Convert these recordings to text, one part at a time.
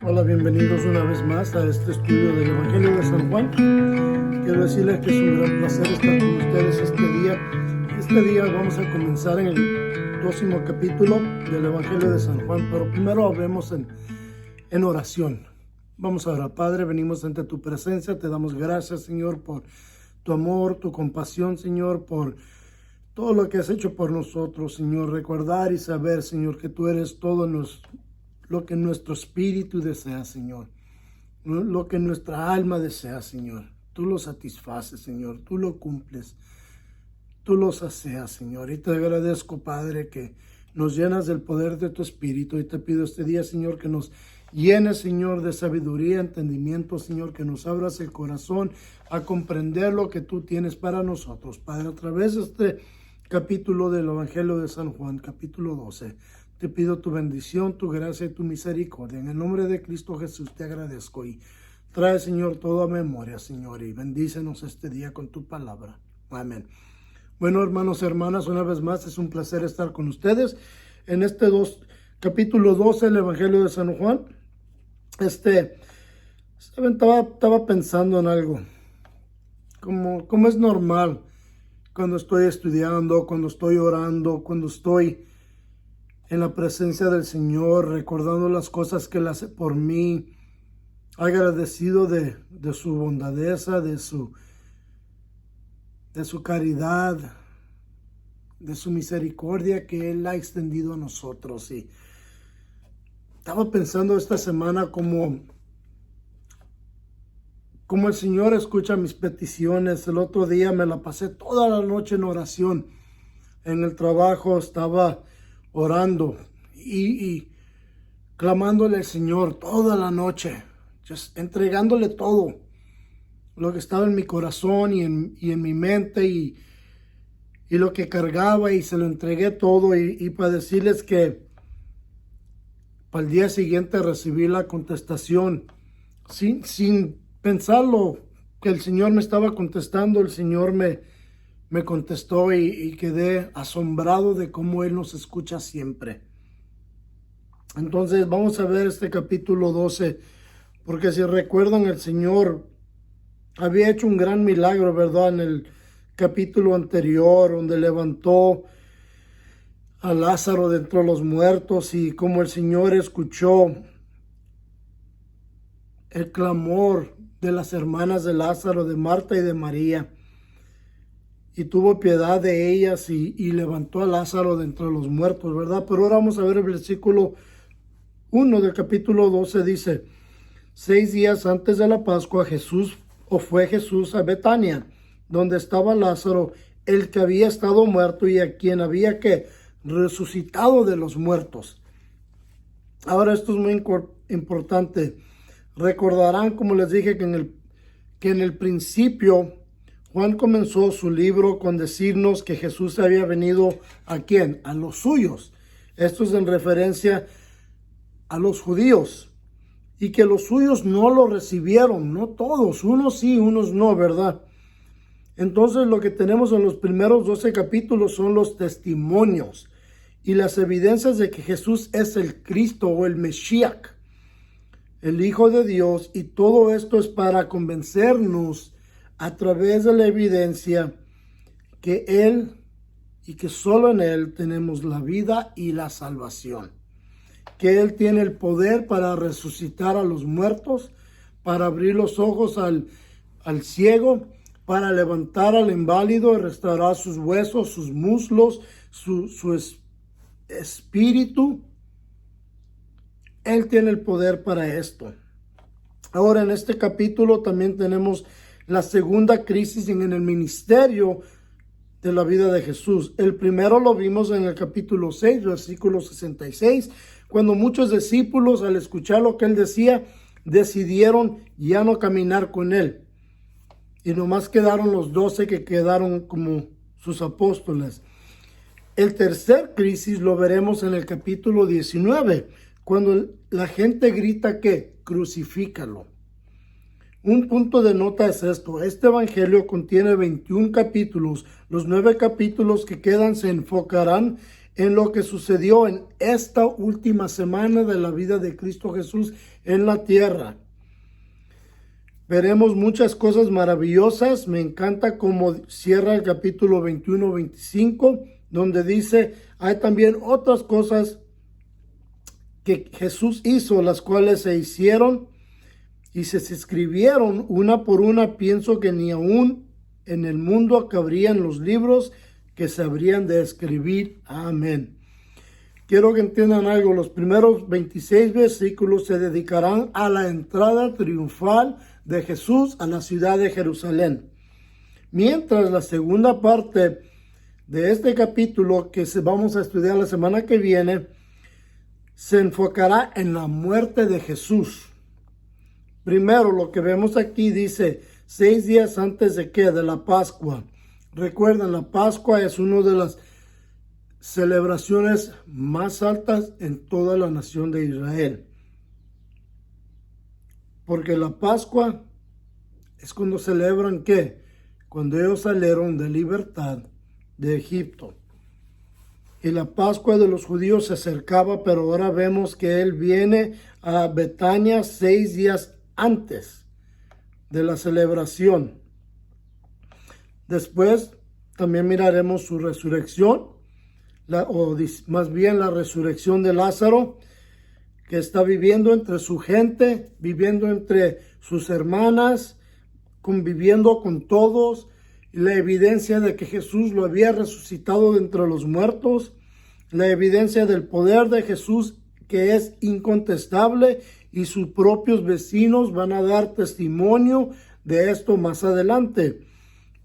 Hola, bienvenidos una vez más a este estudio del Evangelio de San Juan. Quiero decirles que es un gran placer estar con ustedes este día. Este día vamos a comenzar en el 12º capítulo del Evangelio de San Juan, pero primero hablemos en oración. Vamos a orar. Padre, venimos ante tu presencia, te damos gracias, Señor, por tu amor, tu compasión, Señor, por todo lo que has hecho por nosotros, Señor. Recordar y saber, Señor, que tú eres todo lo que nuestro espíritu desea, Señor. Lo que nuestra alma desea, Señor. Tú lo satisfaces, Señor. Tú lo cumples. Tú lo sacias, Señor. Y te agradezco, Padre, que nos llenas del poder de tu espíritu. Y te pido este día, Señor, que nos llenes, Señor, de sabiduría, entendimiento, Señor, que nos abras el corazón a comprender lo que tú tienes para nosotros, Padre, a través de este capítulo del Evangelio de San Juan, capítulo 12. Te pido tu bendición, tu gracia y tu misericordia. En el nombre de Cristo Jesús te agradezco y trae, Señor, toda memoria, Señor, y bendícenos este día con tu palabra. Amén. Bueno, hermanos y hermanas, una vez más es un placer estar con ustedes en este capítulo 12 del Evangelio de San Juan. Estaba pensando en algo, como es normal cuando estoy estudiando, cuando estoy orando, cuando estoy en la presencia del Señor, recordando las cosas que Él hace por mí, agradecido de su bondadeza, de su caridad, de su misericordia que Él ha extendido a nosotros. Y estaba pensando esta semana como el Señor escucha mis peticiones. El otro día me la pasé toda la noche en oración. En el trabajo estaba orando y clamándole al Señor toda la noche, entregándole todo lo que estaba en mi corazón y en mi mente y lo que cargaba, y se lo entregué todo y para decirles que para el día siguiente recibí la contestación sin pensarlo, que el Señor me estaba contestando. El Señor me contestó y quedé asombrado de cómo Él nos escucha siempre. Entonces vamos a ver este capítulo 12, porque si recuerdan, el Señor había hecho un gran milagro, ¿verdad? En el capítulo anterior, donde levantó a Lázaro de entre los muertos, y como el Señor escuchó el clamor de las hermanas de Lázaro, de Marta y de María, y tuvo piedad de ellas y levantó a Lázaro de entre los muertos, ¿verdad? Pero ahora vamos a ver el versículo 1 del capítulo 12, dice: 6 días antes de la Pascua, fue Jesús a Betania, donde estaba Lázaro, el que había estado muerto y a quien había resucitado de los muertos. Ahora esto es muy importante. Recordarán, como les dije, que en el principio Juan comenzó su libro con decirnos que Jesús había venido ¿a quién? A los suyos. Esto es en referencia a los judíos, y que los suyos no lo recibieron, no todos, unos sí, unos no, ¿verdad? Entonces lo que tenemos en los primeros 12 capítulos son los testimonios y las evidencias de que Jesús es el Cristo o el Mesías, el Hijo de Dios, y todo esto es para convencernos a través de la evidencia que Él y que solo en Él tenemos la vida y la salvación, que Él tiene el poder para resucitar a los muertos, para abrir los ojos al ciego, para levantar al inválido, restaurar sus huesos, sus muslos, su espíritu. Él tiene el poder para esto. Ahora, en este capítulo también tenemos la segunda crisis en el ministerio de la vida de Jesús. El primero lo vimos en el capítulo 6, versículo 66, cuando muchos discípulos, al escuchar lo que Él decía, decidieron ya no caminar con Él. Y nomás quedaron los 12 que quedaron como sus apóstoles. El tercer crisis lo veremos en el capítulo 19, cuando la gente grita que crucifícalo. Un punto de nota es esto: este evangelio contiene 21 capítulos. Los 9 capítulos que quedan se enfocarán en lo que sucedió en esta última semana de la vida de Cristo Jesús en la tierra. Veremos muchas cosas maravillosas. Me encanta cómo cierra el capítulo 21-25, donde dice, hay también otras cosas que Jesús hizo, las cuales se hicieron y se escribieron una por una. Pienso que ni aún en el mundo cabrían los libros que se habrían de escribir. Amén. Quiero que entiendan algo. Los primeros 26 versículos se dedicarán a la entrada triunfal de Jesús a la ciudad de Jerusalén. Mientras la segunda parte de este capítulo, que vamos a estudiar la semana que viene, se enfocará en la muerte de Jesús. Primero, lo que vemos aquí dice 6 días antes de ¿qué? De la Pascua. Recuerden, la Pascua es una de las celebraciones más altas en toda la nación de Israel. Porque la Pascua es cuando celebran ¿qué? Cuando ellos salieron de libertad de Egipto. Y la Pascua de los judíos se acercaba, pero ahora vemos que él viene a Betania 6 días antes de la celebración. Después también miraremos su resurrección, más bien la resurrección de Lázaro, que está viviendo entre su gente, viviendo entre sus hermanas, conviviendo con todos, la evidencia de que Jesús lo había resucitado de entre los muertos, la evidencia del poder de Jesús que es incontestable, y sus propios vecinos van a dar testimonio de esto más adelante.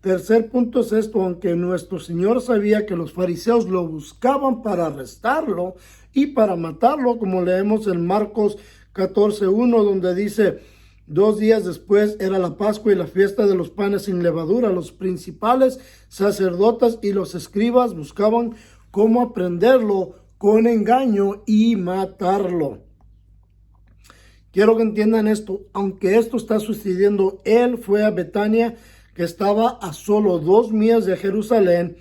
Tercer punto es esto: aunque nuestro Señor sabía que los fariseos lo buscaban para arrestarlo y para matarlo, como leemos en Marcos 14:1, donde dice, 2 días después era la Pascua y la fiesta de los panes sin levadura. Los principales sacerdotes y los escribas buscaban cómo aprenderlo con engaño y matarlo. Quiero que entiendan esto: aunque esto está sucediendo, él fue a Betania, que estaba a solo 2 millas de Jerusalén,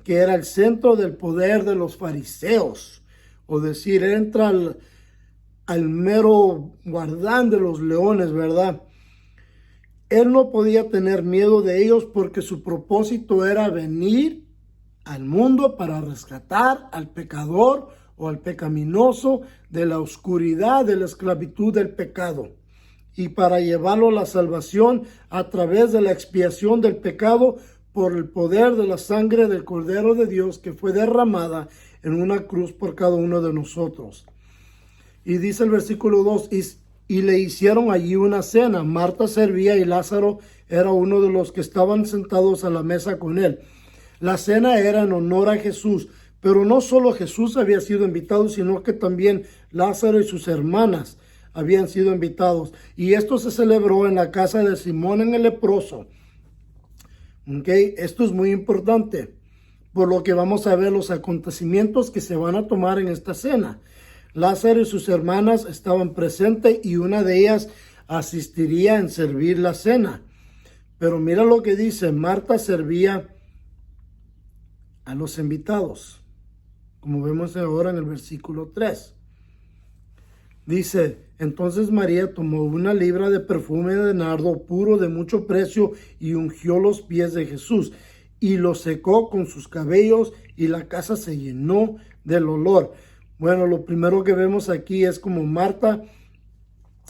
que era el centro del poder de los fariseos, o decir, entra al mero guardán de los leones, ¿verdad? Él no podía tener miedo de ellos porque su propósito era venir al mundo para rescatar al pecador o al pecaminoso de la oscuridad, de la esclavitud del pecado, y para llevarlo a la salvación a través de la expiación del pecado por el poder de la sangre del Cordero de Dios que fue derramada en una cruz por cada uno de nosotros. Y dice el versículo 2, y le hicieron allí una cena. Marta servía y Lázaro era uno de los que estaban sentados a la mesa con él. La cena era en honor a Jesús, pero no solo Jesús había sido invitado, sino que también Lázaro y sus hermanas habían sido invitados. Y esto se celebró en la casa de Simón el leproso. Esto es muy importante, por lo que vamos a ver los acontecimientos que se van a tomar en esta cena. Lázaro y sus hermanas estaban presentes y una de ellas asistiría en servir la cena. Pero mira lo que dice: Marta servía a los invitados, como vemos ahora en el versículo 3. Dice, entonces María tomó 1 libra de perfume de nardo puro de mucho precio y ungió los pies de Jesús y los secó con sus cabellos, y la casa se llenó del olor. Bueno, lo primero que vemos aquí es como Marta,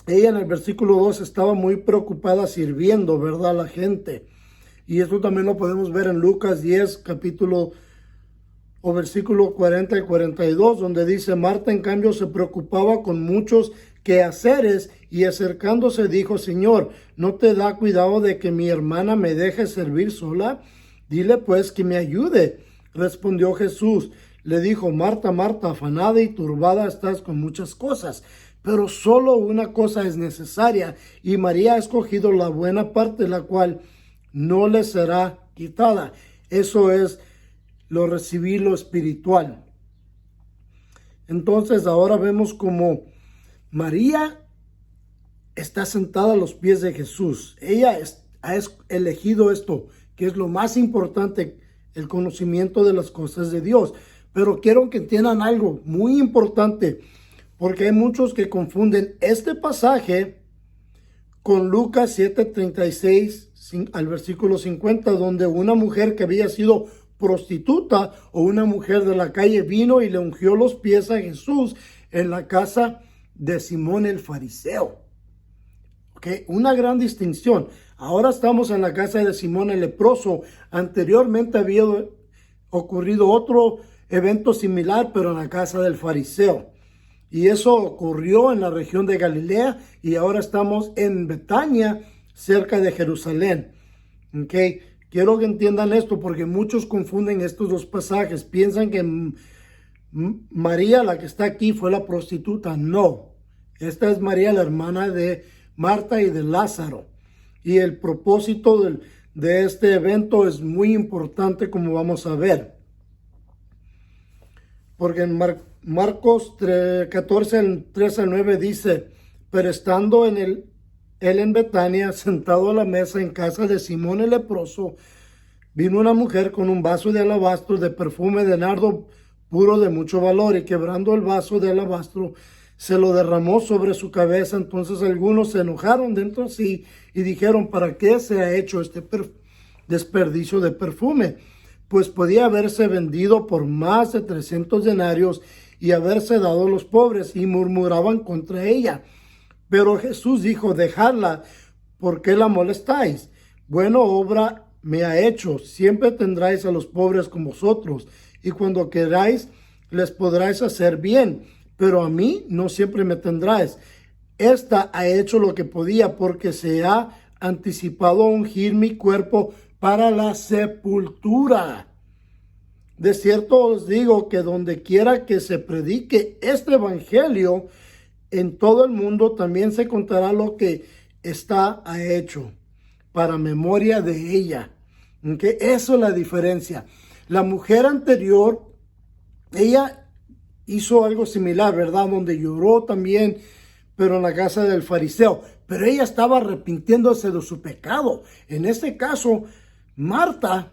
ella en el versículo 2 estaba muy preocupada sirviendo, ¿verdad?, a la gente. Y esto también lo podemos ver en Lucas 10, versículo 40 y 42, donde dice, Marta en cambio se preocupaba con muchos quehaceres y acercándose dijo, Señor, ¿no te da cuidado de que mi hermana me deje servir sola? Dile pues que me ayude. Respondió Jesús, le dijo, Marta, Marta, afanada y turbada estás con muchas cosas, pero solo una cosa es necesaria, y María ha escogido la buena parte, la cual no le será quitada. Eso es lo recibí, lo espiritual. Entonces ahora vemos como María está sentada a los pies de Jesús. Ella ha elegido esto, que es lo más importante, el conocimiento de las cosas de Dios. Pero quiero que entiendan algo muy importante. Porque hay muchos que confunden este pasaje con Lucas 7:36 al versículo 50, donde una mujer que había sido prostituta o una mujer de la calle vino y le ungió los pies a Jesús en la casa de Simón el fariseo. Okay, una gran distinción. Ahora estamos en la casa de Simón el leproso. Anteriormente había ocurrido otro evento similar, pero en la casa del fariseo. Y eso ocurrió en la región de Galilea y ahora estamos en Betania, cerca de Jerusalén. Okay. Quiero que entiendan esto porque muchos confunden estos dos pasajes. Piensan que María, la que está aquí, fue la prostituta. No, esta es María, la hermana de Marta y de Lázaro. Y el propósito de este evento es muy importante, como vamos a ver. Porque en Marcos 14, 3 al 9 dice, pero estando él en Betania, sentado a la mesa en casa de Simón el leproso, vino una mujer con un vaso de alabastro de perfume de nardo puro de mucho valor, y quebrando el vaso de alabastro, se lo derramó sobre su cabeza. Entonces algunos se enojaron dentro de sí y dijeron, ¿para qué se ha hecho este desperdicio de perfume? Pues podía haberse vendido por más de 300 denarios y haberse dado a los pobres, y murmuraban contra ella. Pero Jesús dijo, dejadla, ¿por qué la molestáis? Buena obra me ha hecho. Siempre tendráis a los pobres con vosotros, y cuando queráis les podráis hacer bien, pero a mí no siempre me tendráis. Esta ha hecho lo que podía, porque se ha anticipado a ungir mi cuerpo para la sepultura. De cierto os digo que donde quiera que se predique este evangelio en todo el mundo, también se contará lo que está hecho para memoria de ella. ¿Okay? Eso es la diferencia. La mujer anterior, ella hizo algo similar, ¿verdad? Donde lloró también, pero en la casa del fariseo. Pero ella estaba arrepintiéndose de su pecado. En este caso, María,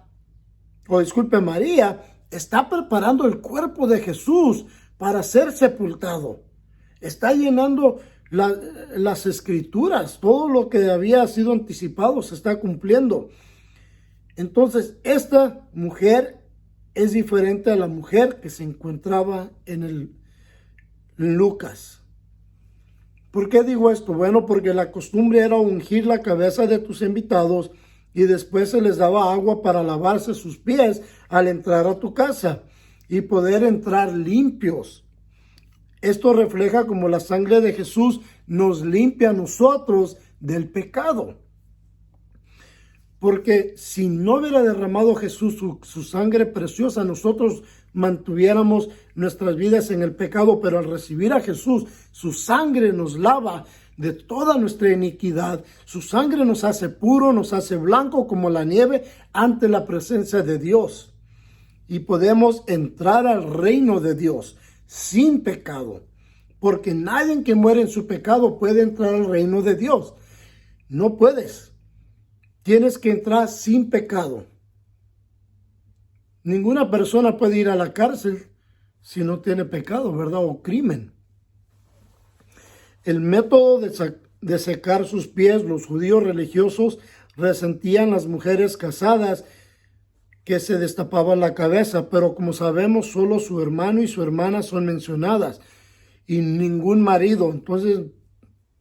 está preparando el cuerpo de Jesús para ser sepultado. Está llenando las escrituras. Todo lo que había sido anticipado se está cumpliendo. Entonces, esta mujer es diferente a la mujer que se encontraba en Lucas. ¿Por qué digo esto? Bueno, porque la costumbre era ungir la cabeza de tus invitados y después se les daba agua para lavarse sus pies al entrar a tu casa y poder entrar limpios. Esto refleja como la sangre de Jesús nos limpia a nosotros del pecado. Porque si no hubiera derramado Jesús su sangre preciosa, nosotros mantuviéramos nuestras vidas en el pecado, pero al recibir a Jesús, su sangre nos lava de toda nuestra iniquidad. Su sangre nos hace puro, nos hace blanco como la nieve ante la presencia de Dios. Y podemos entrar al reino de Dios sin pecado, porque nadie que muere en su pecado puede entrar al reino de Dios. No puedes. Tienes que entrar sin pecado. Ninguna persona puede ir a la cárcel si no tiene pecado, ¿verdad? O crimen. El método de secar sus pies, los judíos religiosos resentían las mujeres casadas que se destapaban la cabeza, pero como sabemos, solo su hermano y su hermana son mencionadas y ningún marido. Entonces,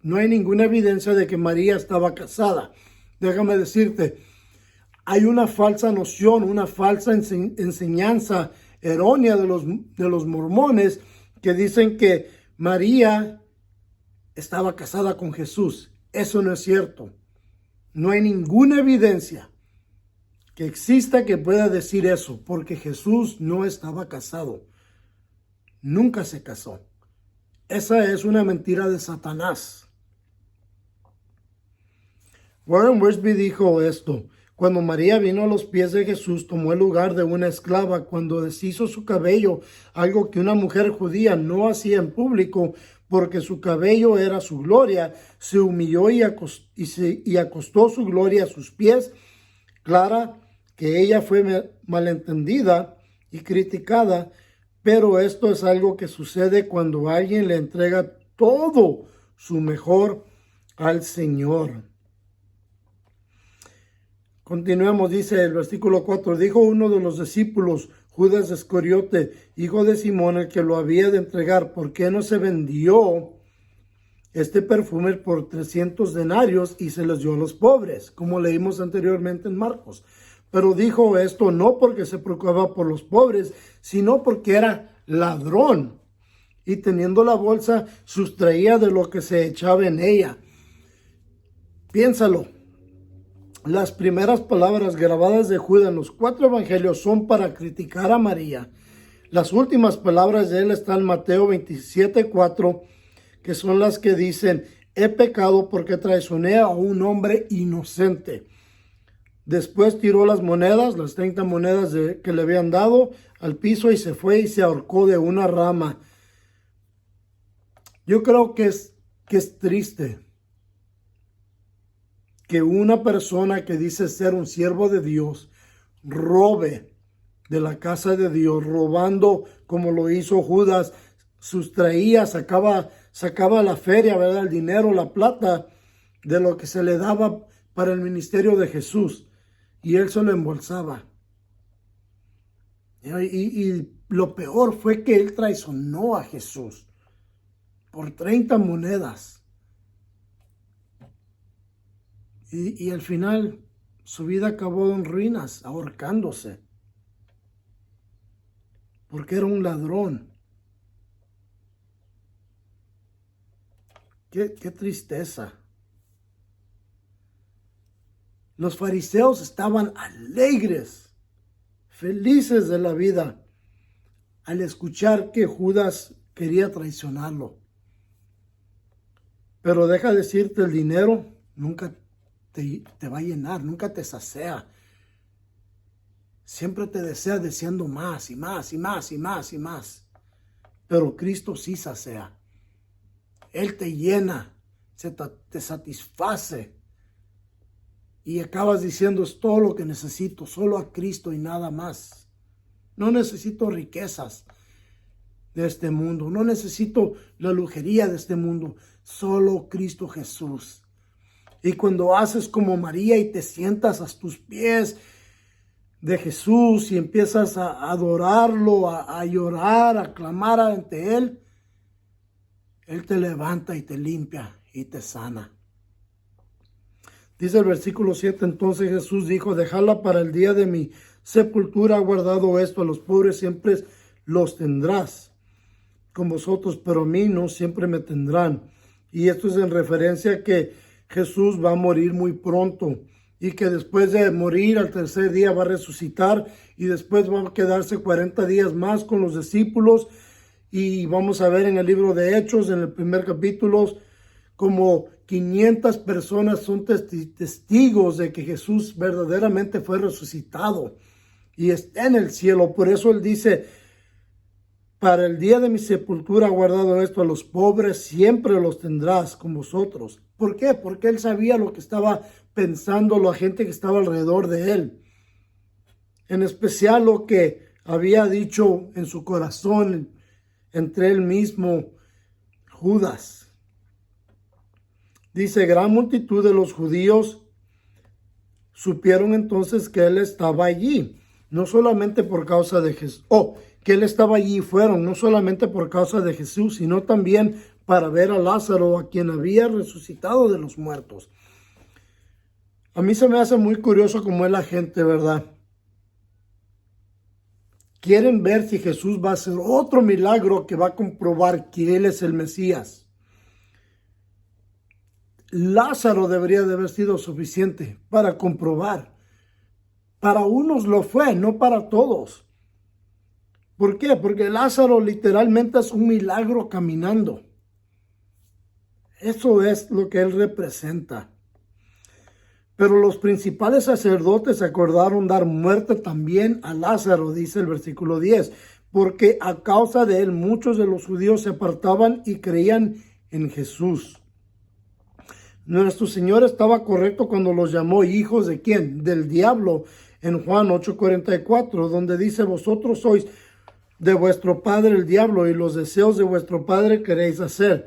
no hay ninguna evidencia de que María estaba casada. Déjame decirte, hay una falsa noción, una falsa enseñanza errónea de los mormones que dicen que María estaba casada con Jesús. Eso no es cierto. No hay ninguna evidencia que exista que pueda decir eso, porque Jesús no estaba casado. Nunca se casó. Esa es una mentira de Satanás. Warren Wiersbe dijo esto: cuando María vino a los pies de Jesús, tomó el lugar de una esclava. Cuando deshizo su cabello, algo que una mujer judía no hacía en público, porque su cabello era su gloria, se humilló y acostó su gloria a sus pies. Clara que ella fue malentendida y criticada, Pero esto es algo que sucede cuando alguien le entrega todo su mejor al Señor. Continuemos, dice el versículo 4. Dijo uno de los discípulos, Judas Iscariote, hijo de Simón, el que lo había de entregar, ¿por qué no se vendió este perfume por 300 denarios y se los dio a los pobres? Como leímos anteriormente en Marcos. Pero dijo esto no porque se preocupaba por los pobres, sino porque era ladrón. Y teniendo la bolsa, sustraía de lo que se echaba en ella. Piénsalo. Las primeras palabras grabadas de Judas en los 4 evangelios son para criticar a María. Las últimas palabras de él están en Mateo 27:4, que son las que dicen, he pecado porque traicioné a un hombre inocente. Después tiró las monedas, las 30 monedas que le habían dado, al piso y se fue y se ahorcó de una rama. Yo creo que es triste que una persona que dice ser un siervo de Dios robe de la casa de Dios, robando como lo hizo Judas, sustraía, sacaba la feria, ¿verdad? El dinero, la plata de lo que se le daba para el ministerio de Jesús, y él se lo embolsaba. Y lo peor fue que él traicionó a Jesús por 30 monedas. Y al final su vida acabó en ruinas, ahorcándose, porque era un ladrón. Qué tristeza. Los fariseos estaban alegres, felices de la vida, al escuchar que Judas quería traicionarlo. Pero deja decirte, el dinero nunca te va a llenar, nunca te sacia. Siempre te desea deseando más y más y más y más y más. Pero Cristo sí sacia. Él te llena, te satisface. Y acabas diciendo, es todo lo que necesito, solo a Cristo y nada más. No necesito riquezas de este mundo, no necesito la lujería de este mundo, solo Cristo Jesús. Y cuando haces como María y te sientas a tus pies de Jesús y empiezas a adorarlo, a llorar, a clamar ante Él, Él te levanta y te limpia y te sana. Dice el versículo 7, entonces Jesús dijo, dejadla para el día de mi sepultura, guardado esto, a los pobres siempre los tendrás con vosotros, pero a mí no siempre me tendrán. Y esto es en referencia a que Jesús va a morir muy pronto y que después de morir al tercer día va a resucitar y después va a quedarse 40 días más con los discípulos. Y vamos a ver en el libro de Hechos, en el primer capítulo, como 500 personas son testigos de que Jesús verdaderamente fue resucitado y está en el cielo. Por eso Él dice, para el día de mi sepultura guardado esto, a los pobres siempre los tendrás con vosotros. ¿Por qué? Porque Él sabía lo que estaba pensando la gente que estaba alrededor de Él. En especial lo que había dicho en su corazón entre él mismo, Judas. Dice, gran multitud de los judíos supieron entonces que Él estaba allí, no solamente por causa de Jesús, que Él estaba allí, fueron no solamente por causa de Jesús, sino también para ver a Lázaro, a quien había resucitado de los muertos. A mí se me hace muy curioso cómo es la gente, ¿verdad? Quieren ver si Jesús va a hacer otro milagro que va a comprobar que Él es el Mesías. Lázaro debería de haber sido suficiente para comprobar. Para unos lo fue, no para todos. ¿Por qué? Porque Lázaro literalmente es un milagro caminando. Eso es lo que él representa. Pero los principales sacerdotes acordaron dar muerte también a Lázaro, dice el versículo 10, porque a causa de él muchos de los judíos se apartaban y creían en Jesús. Nuestro Señor estaba correcto cuando los llamó hijos de ¿quién? Del diablo, en Juan 8:44, donde dice, vosotros sois de vuestro padre el diablo, y los deseos de vuestro padre queréis hacer.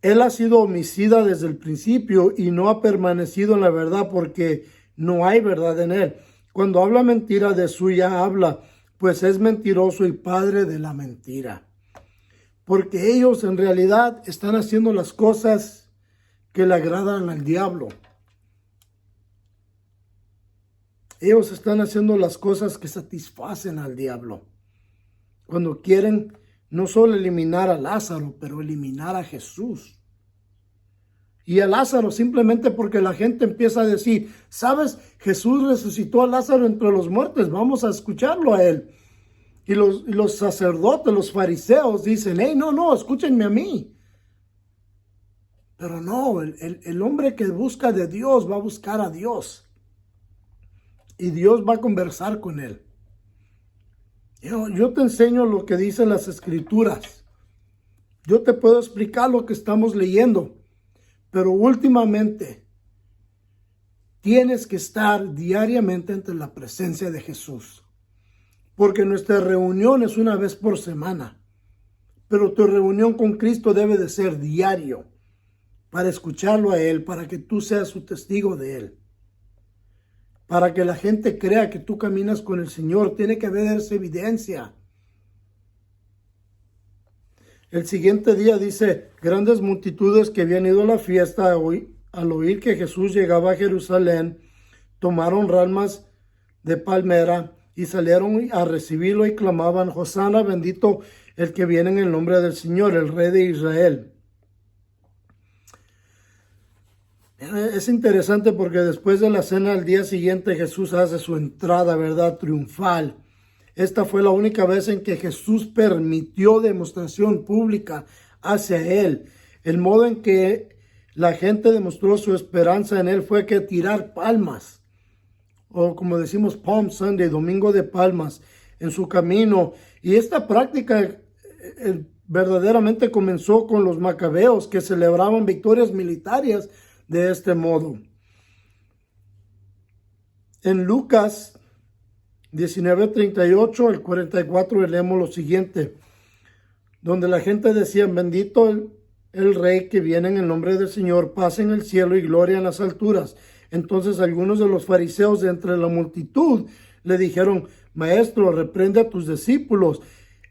Él ha sido homicida desde el principio y no ha permanecido en la verdad, porque no hay verdad en él. Cuando habla mentira, de suya habla, pues es mentiroso y padre de la mentira. Porque ellos en realidad están haciendo las cosas que le agradan al diablo. Ellos están haciendo las cosas que satisfacen al diablo. Cuando quieren no solo eliminar a Lázaro, pero eliminar a Jesús. Y a Lázaro simplemente porque la gente empieza a decir, ¿sabes? Jesús resucitó a Lázaro entre los muertos, vamos a escucharlo a él. Y los sacerdotes, los fariseos dicen, hey, no, escúchenme a mí. Pero no, el hombre que busca de Dios va a buscar a Dios. Y Dios va a conversar con él. Yo te enseño lo que dicen las escrituras. Yo te puedo explicar lo que estamos leyendo. Pero últimamente tienes que estar diariamente ante la presencia de Jesús. Porque nuestra reunión es una vez por semana. Pero tu reunión con Cristo debe de ser diario. Para escucharlo a Él, para que tú seas su testigo de Él. Para que la gente crea que tú caminas con el Señor, tiene que haber esa evidencia. El siguiente día dice, grandes multitudes que habían ido a la fiesta al oír que Jesús llegaba a Jerusalén, tomaron ramas de palmera y salieron a recibirlo y clamaban, Hosana, bendito el que viene en el nombre del Señor, el Rey de Israel. Es interesante porque después de la cena al día siguiente Jesús hace su entrada, ¿verdad? Triunfal. Esta fue la única vez en que Jesús permitió demostración pública hacia Él. El modo en que la gente demostró su esperanza en Él fue que tirar palmas, o como decimos Palm Sunday, Domingo de Palmas, en su camino. Y esta práctica verdaderamente comenzó con los macabeos, que celebraban victorias militares de este modo. En Lucas 19:38 al 44 leemos lo siguiente, donde la gente decía, bendito el Rey que viene en el nombre del Señor, paz en el cielo y gloria en las alturas. Entonces algunos de los fariseos de entre la multitud le dijeron, Maestro, reprende a tus discípulos.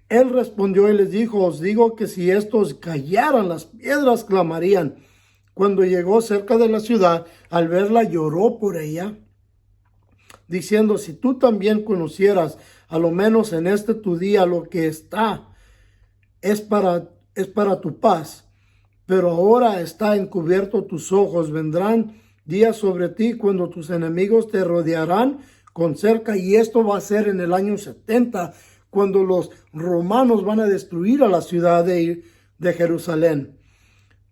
Él respondió y les dijo, os digo que si estos callaran, las piedras clamarían. Cuando llegó cerca de la ciudad, al verla lloró por ella, diciendo, si tú también conocieras, a lo menos en este tu día, lo que está es para tu paz, pero ahora está encubierto tus ojos. Vendrán días sobre ti cuando tus enemigos te rodearán con cerca, y esto va a ser en el año 70, cuando los romanos van a destruir a la ciudad de Jerusalén.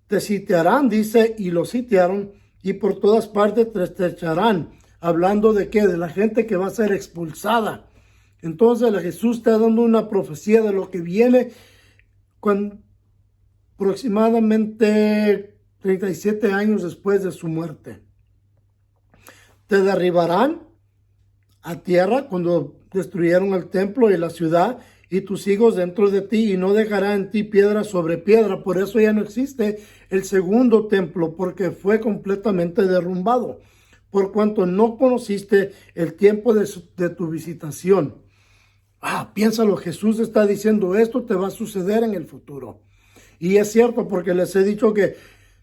Te sitiarán, dice, y lo sitiaron, y por todas partes te estrecharán. Hablando de qué, de la gente que va a ser expulsada. Entonces Jesús está dando una profecía de lo que viene cuando, aproximadamente 37 años después de su muerte. Te derribarán a tierra cuando destruyeron el templo y la ciudad, y tus hijos dentro de ti, y no dejará en ti piedra sobre piedra. Por eso ya no existe el segundo templo, porque fue completamente derrumbado, por cuanto no conociste el tiempo de tu visitación. Piénsalo, Jesús está diciendo, esto te va a suceder en el futuro. Y es cierto, porque les he dicho que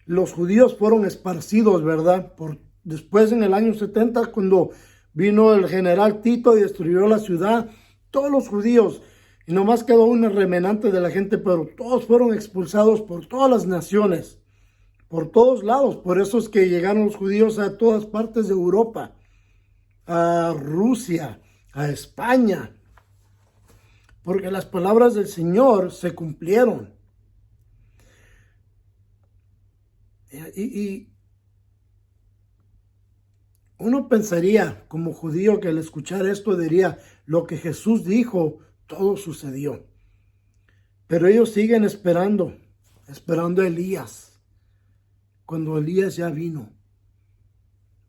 los judíos fueron esparcidos, ¿verdad? Después en el año 70, cuando vino el general Tito y destruyó la ciudad, todos los judíos, y nomás quedó un remanente de la gente, pero todos fueron expulsados por todas las naciones, por todos lados. Por eso es que llegaron los judíos a todas partes de Europa, a Rusia, a España, porque las palabras del Señor se cumplieron. Y uno pensaría como judío que al escuchar esto diría, lo que Jesús dijo, todo sucedió. Pero ellos siguen esperando a Elías. Cuando Elías ya vino,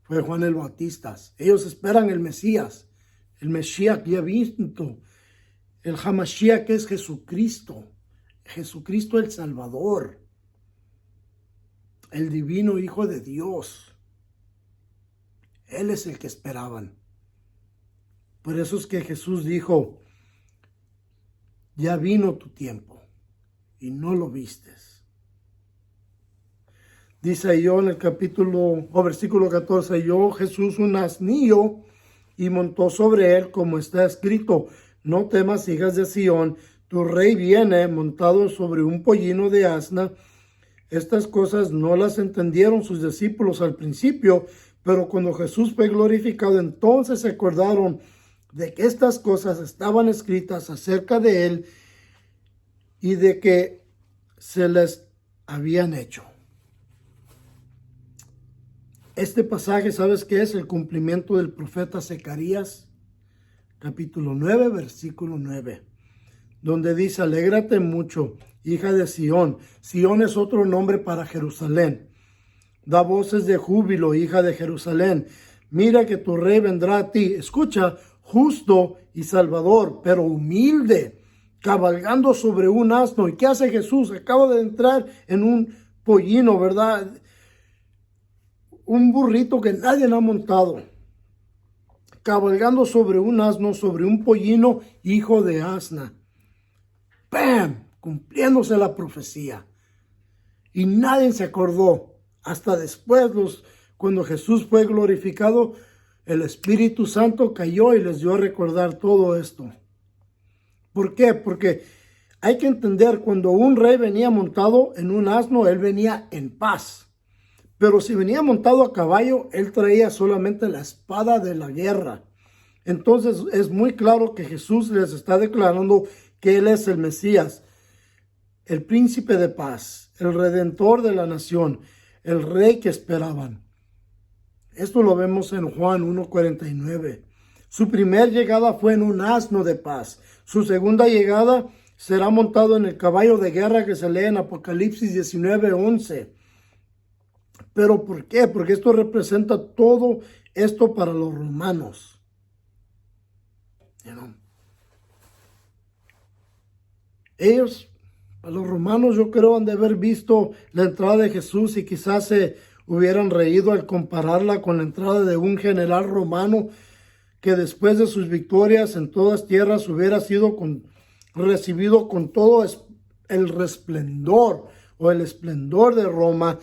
fue Juan el Bautista. Ellos esperan el Mesías, el Mesías ya visto, el Hamashiach, que es Jesucristo, Jesucristo el Salvador, el divino Hijo de Dios. Él es el que esperaban. Por eso es que Jesús dijo, ya vino tu tiempo y no lo vistes. Dice yo en el versículo 14, yo Jesús un asnillo y montó sobre él, como está escrito, no temas, hijas de Sión, tu rey viene montado sobre un pollino de asna. Estas cosas no las entendieron sus discípulos al principio, pero cuando Jesús fue glorificado, entonces se acordaron de que estas cosas estaban escritas acerca de él y de que se les habían hecho. Este pasaje, ¿sabes qué es? El cumplimiento del profeta Zacarías, capítulo 9, versículo 9, donde dice, alégrate mucho, hija de Sión. Sión es otro nombre para Jerusalén. Da voces de júbilo, hija de Jerusalén. Mira que tu rey vendrá a ti. Escucha, justo y salvador, pero humilde, cabalgando sobre un asno. ¿Y qué hace Jesús? Acaba de entrar en un pollino, ¿verdad? Un burrito que nadie ha montado. Cabalgando sobre un asno, sobre un pollino, hijo de asna. ¡Pam! Cumpliéndose la profecía. Y nadie se acordó. Hasta después, cuando Jesús fue glorificado, el Espíritu Santo cayó y les dio a recordar todo esto. ¿Por qué? Porque hay que entender, cuando un rey venía montado en un asno, él venía en paz. Pero si venía montado a caballo, él traía solamente la espada de la guerra. Entonces es muy claro que Jesús les está declarando que Él es el Mesías, el príncipe de paz, el redentor de la nación, el rey que esperaban. Esto lo vemos en Juan 1:49. Su primera llegada fue en un asno de paz. Su segunda llegada será montado en el caballo de guerra que se lee en Apocalipsis 19:11. ¿Pero por qué? Porque esto representa todo esto para los romanos. Ellos, a los romanos, yo creo, han de haber visto la entrada de Jesús y quizás se hubieran reído al compararla con la entrada de un general romano que después de sus victorias en todas tierras hubiera sido recibido con todo el resplendor o el esplendor de Roma,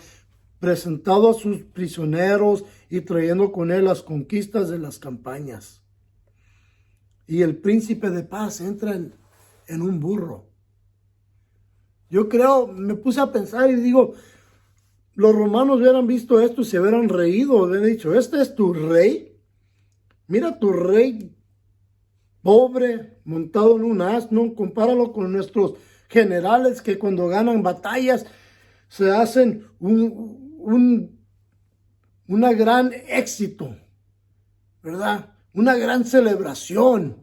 presentado a sus prisioneros y trayendo con él las conquistas de las campañas. Y el príncipe de paz entra en un burro. Yo creo, me puse a pensar y digo, los romanos hubieran visto esto y se hubieran reído, hubieran dicho, ¿este es tu rey? Mira tu rey pobre, montado en un asno, compáralo con nuestros generales que cuando ganan batallas se hacen una gran éxito, ¿verdad? Una gran celebración.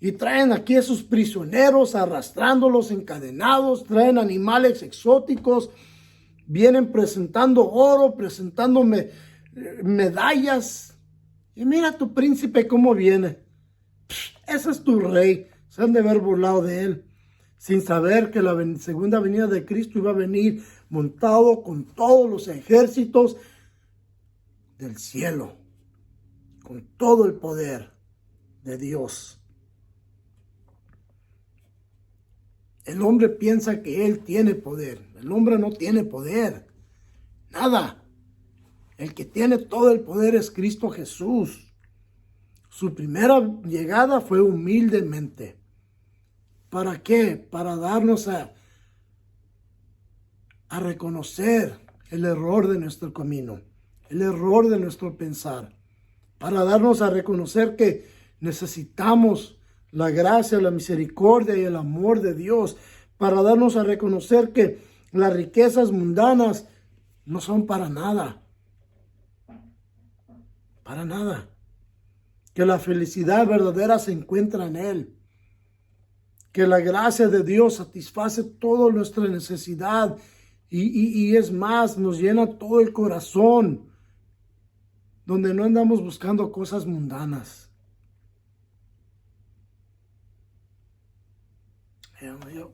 Y traen aquí a sus prisioneros arrastrándolos encadenados, traen animales exóticos, vienen presentando oro, presentándome medallas. Y mira tu príncipe cómo viene. Ese es tu rey. Se han de haber burlado de él, sin saber que la segunda venida de Cristo iba a venir montado con todos los ejércitos del cielo, con todo el poder de Dios. El hombre piensa que él tiene poder. El hombre no tiene poder. Nada. El que tiene todo el poder es Cristo Jesús. Su primera llegada fue humildemente. ¿Para qué? Para darnos a reconocer el error de nuestro camino, el error de nuestro pensar. Para darnos a reconocer que necesitamos la gracia, la misericordia y el amor de Dios, para darnos a reconocer que las riquezas mundanas no son para nada. Para nada. Que la felicidad verdadera se encuentra en Él. Que la gracia de Dios satisface toda nuestra necesidad y es más, nos llena todo el corazón, donde no andamos buscando cosas mundanas. Yo,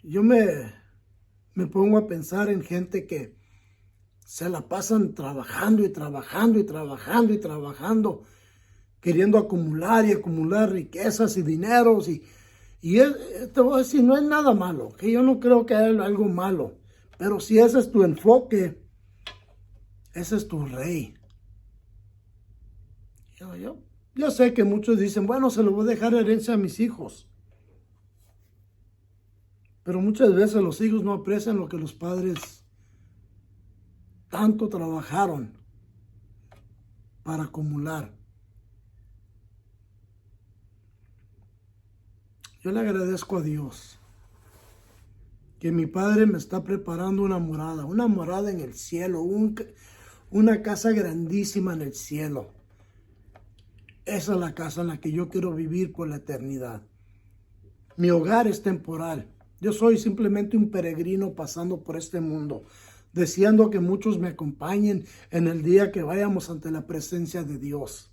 yo me pongo a pensar en gente que se la pasan trabajando y trabajando y trabajando y trabajando, queriendo acumular y acumular riquezas y dineros. Te voy a decir, no es nada malo, que yo no creo que haya algo malo, pero si ese es tu enfoque, ese es tu rey. Yo sé que muchos dicen, bueno, se lo voy a dejar herencia a mis hijos. Pero muchas veces los hijos no aprecian lo que los padres tanto trabajaron para acumular. Yo le agradezco a Dios que mi padre me está preparando una morada en el cielo, una casa grandísima en el cielo. Esa es la casa en la que yo quiero vivir por la eternidad. Mi hogar es temporal. Yo soy simplemente un peregrino pasando por este mundo, deseando que muchos me acompañen en el día que vayamos ante la presencia de Dios.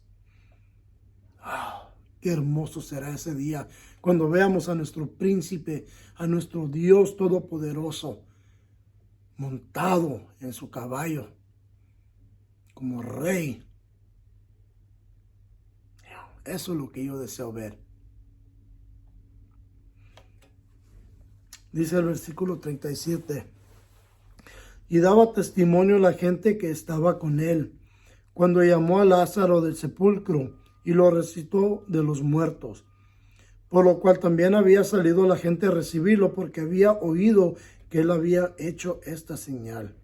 Qué hermoso será ese día cuando veamos a nuestro príncipe, a nuestro Dios todopoderoso, montado en su caballo, como rey. Eso es lo que yo deseo ver. Dice el versículo 37. Y daba testimonio la gente que estaba con él, cuando llamó a Lázaro del sepulcro y lo resucitó de los muertos. Por lo cual también había salido la gente a recibirlo, porque había oído que él había hecho esta señal.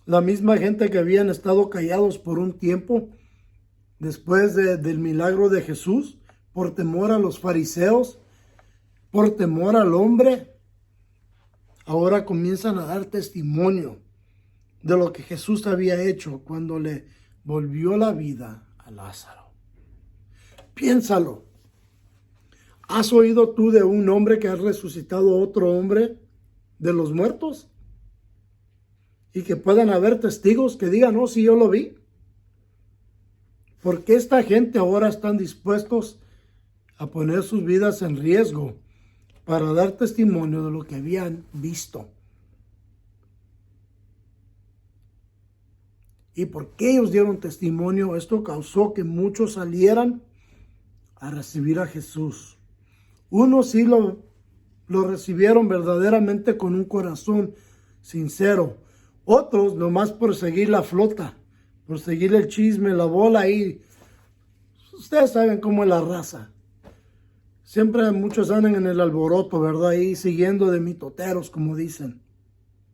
La misma gente que habían estado callados por un tiempo, después del milagro de Jesús, por temor a los fariseos, por temor al hombre, ahora comienzan a dar testimonio de lo que Jesús había hecho cuando le volvió la vida a Lázaro. Piénsalo. ¿Has oído tú de un hombre que ha resucitado a otro hombre de los muertos? Y que puedan haber testigos que digan, no, sí, yo lo vi. ¿Por qué esta gente ahora están dispuestos a poner sus vidas en riesgo para dar testimonio de lo que habían visto? Y porque ellos dieron testimonio, esto causó que muchos salieran a recibir a Jesús. Unos sí lo recibieron verdaderamente con un corazón sincero. Otros nomás por seguir la flota, por seguir el chisme, la bola y ustedes saben cómo es la raza. Siempre muchos andan en el alboroto, ¿verdad? Ahí siguiendo de mitoteros, como dicen,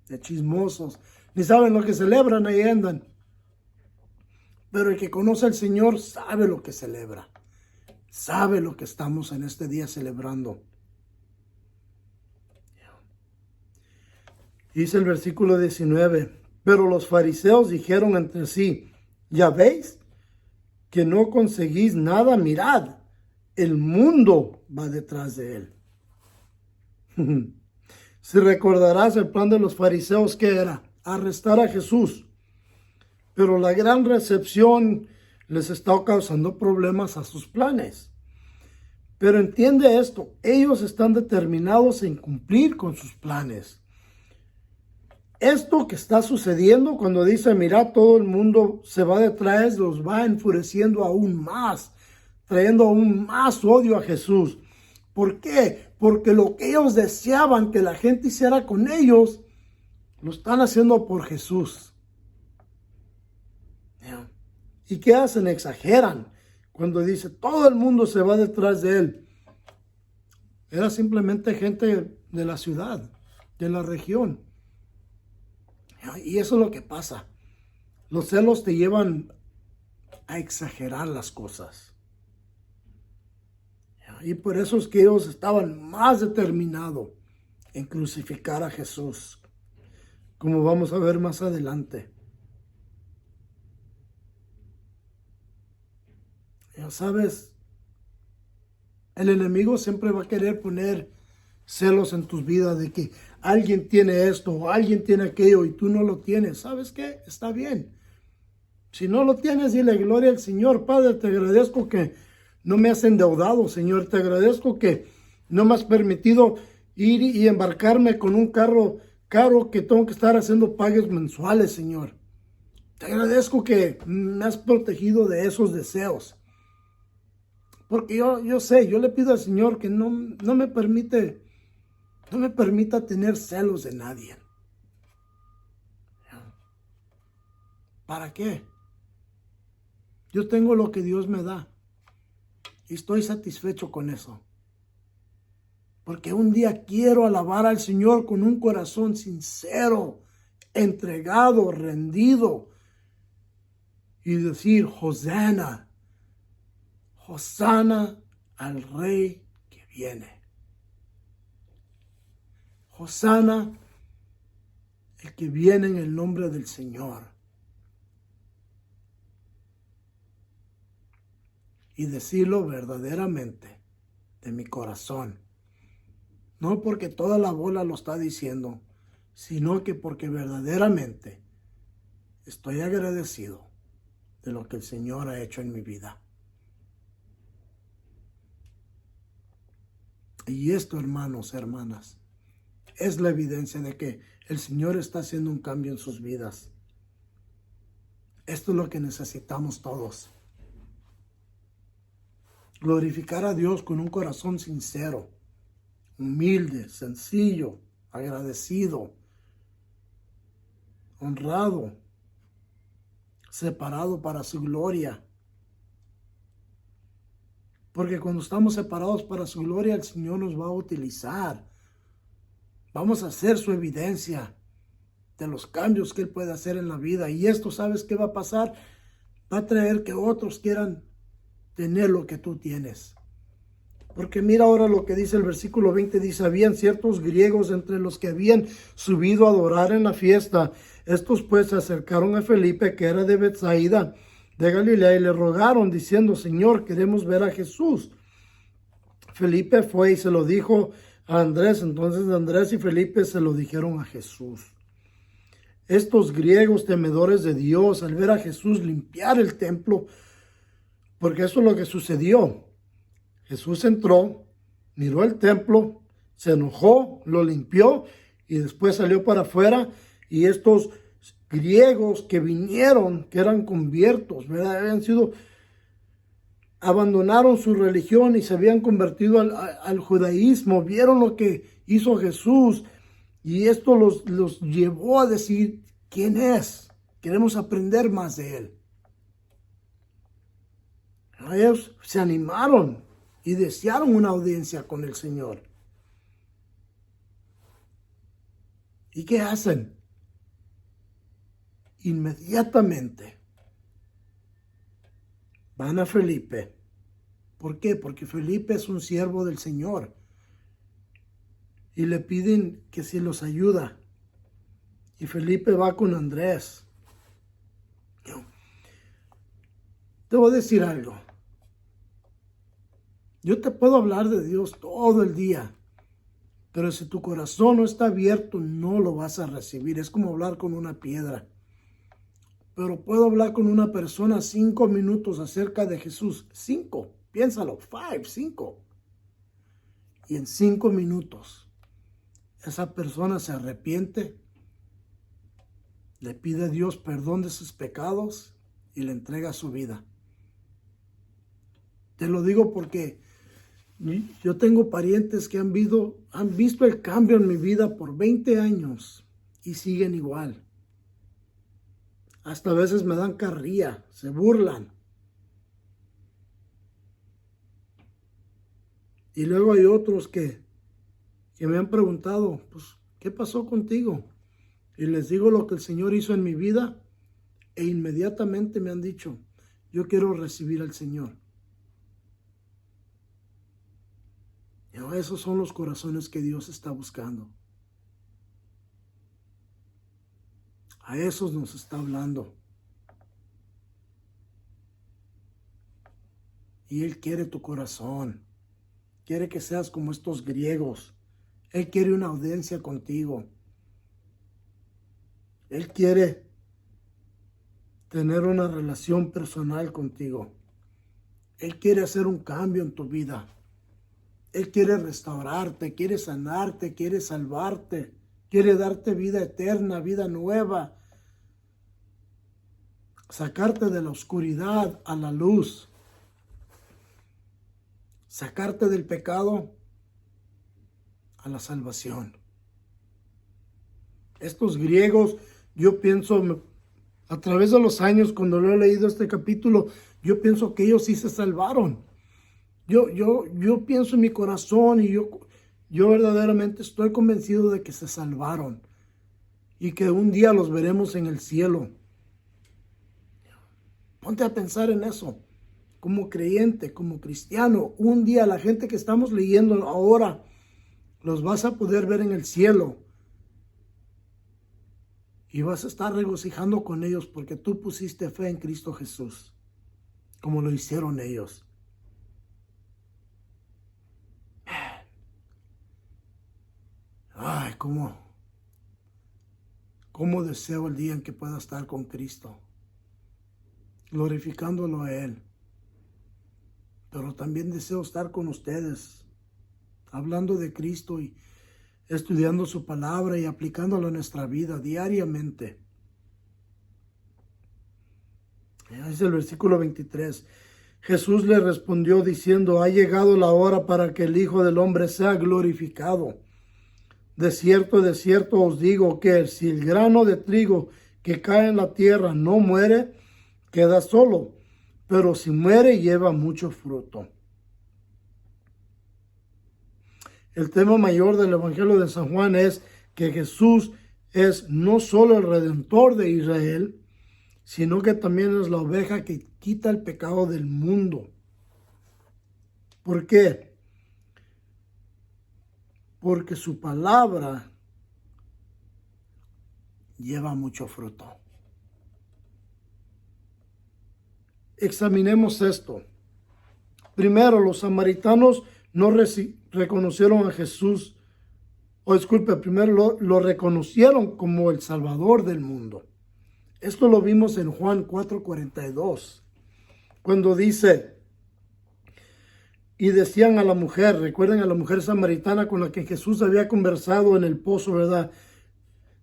de chismosos. Ni saben lo que celebran, ahí andan. Pero el que conoce al Señor sabe lo que celebra. Sabe lo que estamos en este día celebrando. Dice el versículo 19. Pero los fariseos dijeron entre sí, ¿ya veis que no conseguís nada? Mirad, el mundo va detrás de él. Si recordarás el plan de los fariseos, ¿qué era? Arrestar a Jesús. Pero la gran recepción les está causando problemas a sus planes. Pero entiende esto, ellos están determinados en cumplir con sus planes. Esto que está sucediendo cuando dice, mira, todo el mundo se va detrás, los va enfureciendo aún más, trayendo aún más odio a Jesús. ¿Por qué? Porque lo que ellos deseaban que la gente hiciera con ellos, lo están haciendo por Jesús. ¿Y qué hacen? Exageran cuando dice todo el mundo se va detrás de él. Era simplemente gente de la ciudad, de la región. Y eso es lo que pasa. Los celos te llevan a exagerar las cosas. Y por eso es que ellos estaban más determinados en crucificar a Jesús, como vamos a ver más adelante. Ya sabes, el enemigo siempre va a querer poner celos en tus vidas de que alguien tiene esto o alguien tiene aquello y tú no lo tienes. ¿Sabes qué? Está bien. Si no lo tienes, dile gloria al Señor. Padre, te agradezco que no me has endeudado, Señor. Te agradezco que no me has permitido ir y embarcarme con un carro caro que tengo que estar haciendo pagos mensuales, Señor. Te agradezco que me has protegido de esos deseos. Porque yo sé, yo le pido al Señor que no me permita tener celos de nadie. ¿Para qué? Yo tengo lo que Dios me da y estoy satisfecho con eso. Porque un día quiero alabar al Señor con un corazón sincero, entregado, rendido y decir, Hosana, Hosana al Rey que viene. Hosana, el que viene en el nombre del Señor. Y decirlo verdaderamente de mi corazón. No porque toda la bola lo está diciendo, sino que porque verdaderamente estoy agradecido de lo que el Señor ha hecho en mi vida. Y esto, hermanos, hermanas, es la evidencia de que el Señor está haciendo un cambio en sus vidas. Esto es lo que necesitamos todos. Glorificar a Dios con un corazón sincero, humilde, sencillo, agradecido, honrado, separado para su gloria. Porque cuando estamos separados para su gloria, el Señor nos va a utilizar. Vamos a hacer su evidencia de los cambios que Él puede hacer en la vida. Y esto, ¿sabes qué va a pasar? Va a traer que otros quieran tener lo que tú tienes. Porque mira ahora lo que dice el versículo 20, dice, habían ciertos griegos entre los que habían subido a adorar en la fiesta. Estos pues se acercaron a Felipe, que era de Betsaida, de Galilea, y le rogaron diciendo, Señor, queremos ver a Jesús. Felipe fue y se lo dijo a Andrés. Entonces Andrés y Felipe se lo dijeron a Jesús. Estos griegos temedores de Dios, al ver a Jesús limpiar el templo, porque eso es lo que sucedió. Jesús entró, miró el templo, se enojó, lo limpió y después salió para afuera. Y estos griegos que vinieron, que eran conviertos, ¿verdad? Abandonaron su religión y se habían convertido al judaísmo. Vieron lo que hizo Jesús y esto los llevó a decir, ¿quién es? Queremos aprender más de Él. Ellos se animaron y desearon una audiencia con el Señor. ¿Y qué hacen? Inmediatamente van a Felipe. ¿Por qué? Porque Felipe es un siervo del Señor. Y le piden que si los ayuda. Y Felipe va con Andrés. Te voy a decir algo. Yo te puedo hablar de Dios todo el día, pero si tu corazón no está abierto, no lo vas a recibir. Es como hablar con una piedra. Pero puedo hablar con una persona 5 minutos acerca de Jesús. 5, piénsalo, 5. Y en 5 minutos, esa persona se arrepiente, le pide a Dios perdón de sus pecados y le entrega su vida. Te lo digo porque yo tengo parientes que han visto el cambio en mi vida por 20 años y siguen igual. Hasta a veces me dan carrilla, se burlan. Y luego hay otros que me han preguntado, pues, ¿qué pasó contigo? Y les digo lo que el Señor hizo en mi vida e inmediatamente me han dicho, yo quiero recibir al Señor. Esos son los corazones que Dios está buscando. A esos nos está hablando. Y Él quiere tu corazón. Quiere que seas como estos griegos. Él quiere una audiencia contigo. Él quiere tener una relación personal contigo. Él quiere hacer un cambio en tu vida. Él quiere restaurarte, quiere sanarte, quiere salvarte, quiere darte vida eterna, vida nueva, sacarte de la oscuridad a la luz, sacarte del pecado a la salvación. Estos griegos, yo pienso, a través de los años, cuando lo he leído este capítulo, yo pienso que ellos sí se salvaron. Yo pienso en mi corazón y yo verdaderamente estoy convencido de que se salvaron y que un día los veremos en el cielo. Ponte a pensar en eso. Como creyente, como cristiano, un día la gente que estamos leyendo ahora, los vas a poder ver en el cielo. Y vas a estar regocijando con ellos porque tú pusiste fe en Cristo Jesús, como lo hicieron ellos. Ay, cómo deseo el día en que pueda estar con Cristo, glorificándolo a Él. Pero también deseo estar con ustedes, hablando de Cristo y estudiando su palabra y aplicándola a nuestra vida diariamente. Es el versículo 23. Jesús le respondió diciendo: ha llegado la hora para que el Hijo del Hombre sea glorificado. De cierto os digo que si el grano de trigo que cae en la tierra no muere, queda solo, pero si muere, lleva mucho fruto. El tema mayor del Evangelio de San Juan es que Jesús es no solo el Redentor de Israel, sino que también es la oveja que quita el pecado del mundo. ¿Por qué? Porque su palabra lleva mucho fruto. Examinemos esto. Primero, los samaritanos no reconocieron a Jesús, primero lo reconocieron como el Salvador del mundo. Esto lo vimos en Juan 4:42, cuando dice: y decían a la mujer, recuerden a la mujer samaritana con la que Jesús había conversado en el pozo, ¿verdad?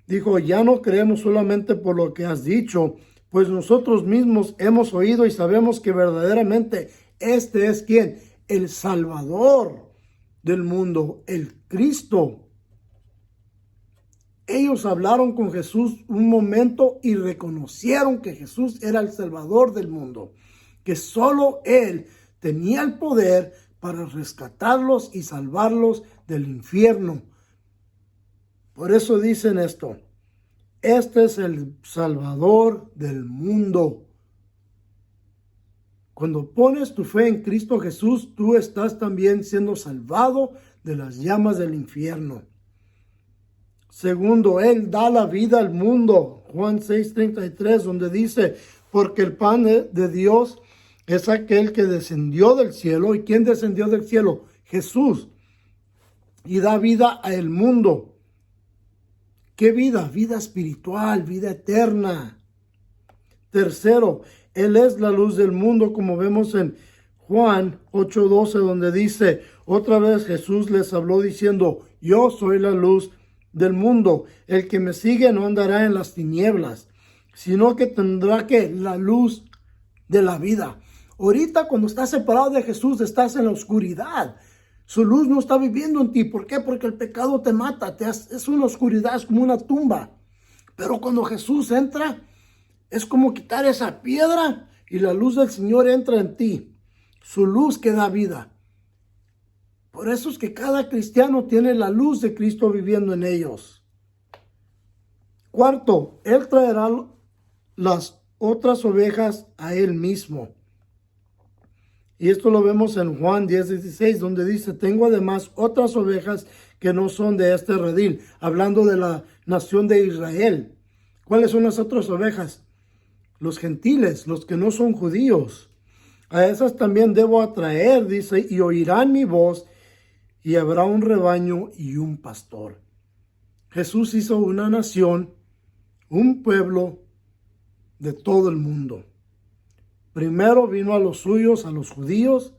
Dijo: ya no creemos solamente por lo que has dicho, pues nosotros mismos hemos oído y sabemos que verdaderamente este es ¿quién? El Salvador del mundo, el Cristo. Ellos hablaron con Jesús un momento y reconocieron que Jesús era el Salvador del mundo, que solo Él tenía el poder para rescatarlos y salvarlos del infierno. Por eso dicen esto: este es el Salvador del mundo. Cuando pones tu fe en Cristo Jesús, tú estás también siendo salvado de las llamas del infierno. Segundo, Él da la vida al mundo. Juan 6:33, donde dice: porque el pan de Dios es aquel que descendió del cielo. ¿Y quién descendió del cielo? Jesús. Y da vida al mundo. ¿Qué vida? Vida espiritual, vida eterna. Tercero, Él es la luz del mundo, como vemos en Juan 8:12, donde dice: otra vez Jesús les habló diciendo: yo soy la luz del mundo. El que me sigue no andará en las tinieblas, sino que tendrá la luz de la vida. Ahorita, cuando estás separado de Jesús, estás en la oscuridad. Su luz no está viviendo en ti. ¿Por qué? Porque el pecado te mata. Es una oscuridad, es como una tumba. Pero cuando Jesús entra, es como quitar esa piedra y la luz del Señor entra en ti. Su luz que da vida. Por eso es que cada cristiano tiene la luz de Cristo viviendo en ellos. Cuarto, Él traerá las otras ovejas a Él mismo. Y esto lo vemos en Juan 10:16, donde dice: tengo además otras ovejas que no son de este redil, hablando de la nación de Israel. ¿Cuáles son las otras ovejas? Los gentiles, los que no son judíos. A esas también debo atraer, dice, y oirán mi voz, y habrá un rebaño y un pastor. Jesús hizo una nación, un pueblo de todo el mundo. Primero vino a los suyos, a los judíos,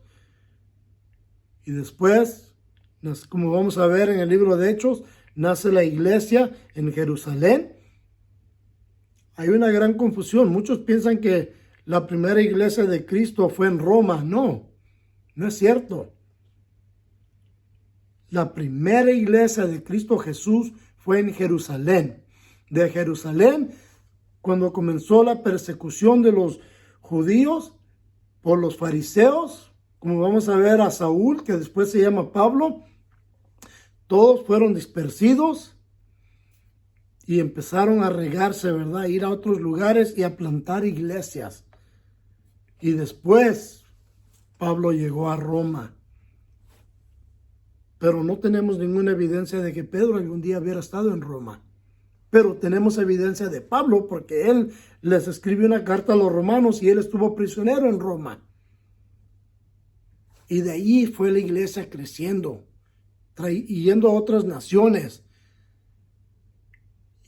y después, como vamos a ver en el libro de Hechos, nace la iglesia en Jerusalén. Hay una gran confusión. Muchos piensan que la primera iglesia de Cristo fue en Roma. No, no es cierto. La primera iglesia de Cristo Jesús fue en Jerusalén. De Jerusalén, cuando comenzó la persecución de los judíos por los fariseos, como vamos a ver a Saúl, que después se llama Pablo, todos fueron dispersidos y empezaron a regarse, ¿verdad? Ir a otros lugares y a plantar iglesias. Y después Pablo llegó a Roma. Pero no tenemos ninguna evidencia de que Pedro algún día hubiera estado en Roma. Pero tenemos evidencia de Pablo porque él les escribió una carta a los romanos y él estuvo prisionero en Roma. Y de ahí fue la iglesia creciendo, yendo a otras naciones.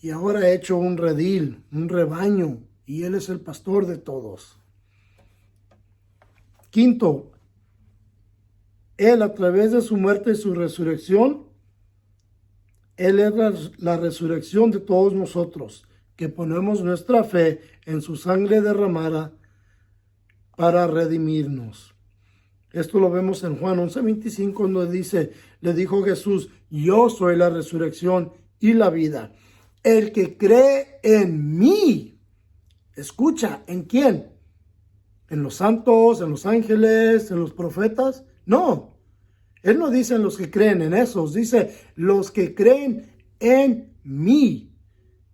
Y ahora ha hecho un redil, un rebaño, y él es el pastor de todos. Quinto, él a través de su muerte y su resurrección, él es la resurrección de todos nosotros, que ponemos nuestra fe en su sangre derramada para redimirnos. Esto lo vemos en Juan 11:25, donde dice, le dijo Jesús, yo soy la resurrección y la vida. El que cree en mí, escucha, ¿en quién? ¿En los santos, en los ángeles, en los profetas? No, él no dice en los que creen en esos, dice los que creen en mí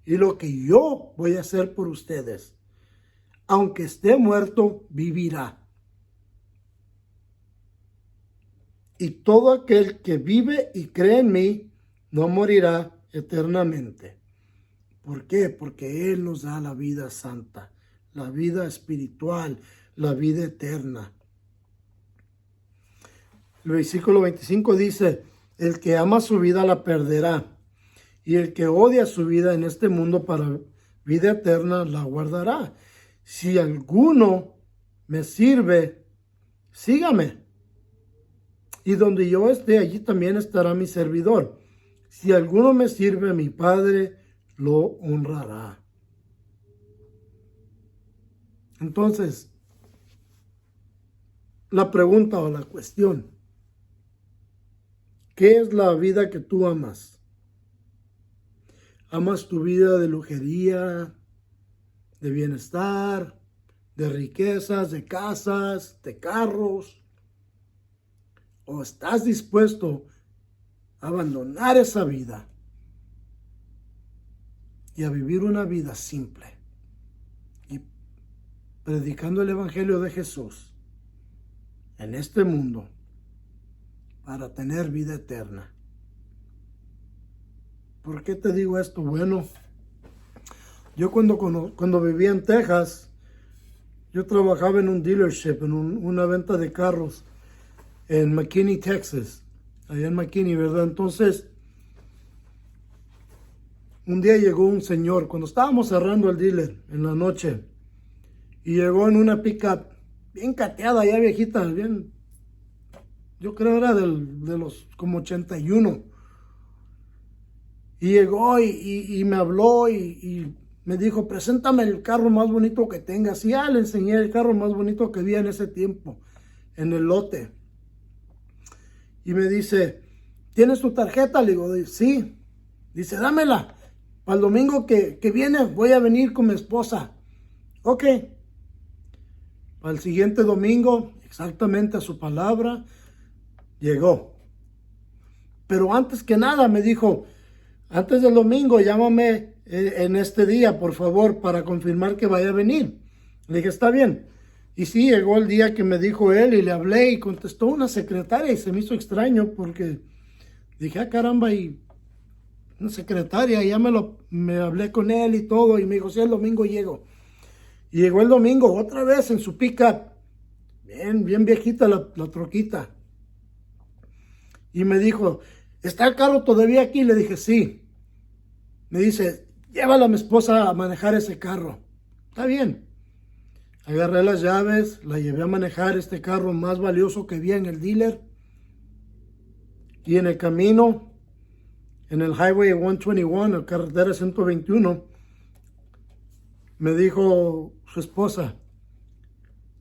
y lo que yo voy a hacer por ustedes. Aunque esté muerto, vivirá. Y todo aquel que vive y cree en mí no morirá eternamente. ¿Por qué? Porque Él nos da la vida santa, la vida espiritual, la vida eterna. El versículo 25 dice, el que ama su vida la perderá, y el que odia su vida en este mundo para vida eterna la guardará. Si alguno me sirve, sígame. Y donde yo esté, allí también estará mi servidor. Si alguno me sirve, mi Padre lo honrará. Entonces, la pregunta o la cuestión, ¿qué es la vida que tú amas? ¿Amas tu vida de lujería, de bienestar, de riquezas, de casas, de carros? ¿O estás dispuesto a abandonar esa vida y a vivir una vida simple y predicando el Evangelio de Jesús en este mundo para tener vida eterna? ¿Por qué te digo esto? Bueno, yo cuando vivía en Texas, yo trabajaba en un dealership, en una venta de carros en McKinney, Texas, allá en McKinney, ¿verdad? Entonces, un día llegó un señor, cuando estábamos cerrando el dealer en la noche, y llegó en una pickup bien cateada, ya viejita, bien, yo creo era de los como 81. Y llegó y me habló y me dijo, preséntame el carro más bonito que tengas. Y ya le enseñé el carro más bonito que había en ese tiempo, en el lote. Y me dice, ¿tienes tu tarjeta? Le digo, sí. Dice, dámela. Para el domingo que viene voy a venir con mi esposa. Ok. Para el siguiente domingo, exactamente a su palabra, llegó. Pero antes que nada me dijo, antes del domingo llámame en este día, por favor, para confirmar que vaya a venir. Le dije, está bien. Y sí, llegó el día que me dijo él y le hablé y contestó una secretaria y se me hizo extraño porque dije, ah, caramba, y una secretaria, y ya me hablé con él y todo y me dijo, sí, el domingo llego. Y llegó el domingo otra vez en su pickup, bien viejita la troquita. Y me dijo, ¿está el carro todavía aquí? Le dije, sí. Me dice, llévala a mi esposa a manejar ese carro. Está bien. Agarré las llaves, la llevé a manejar este carro más valioso que había en el dealer. Y en el camino, en el Highway 121, la carretera 121, me dijo su esposa,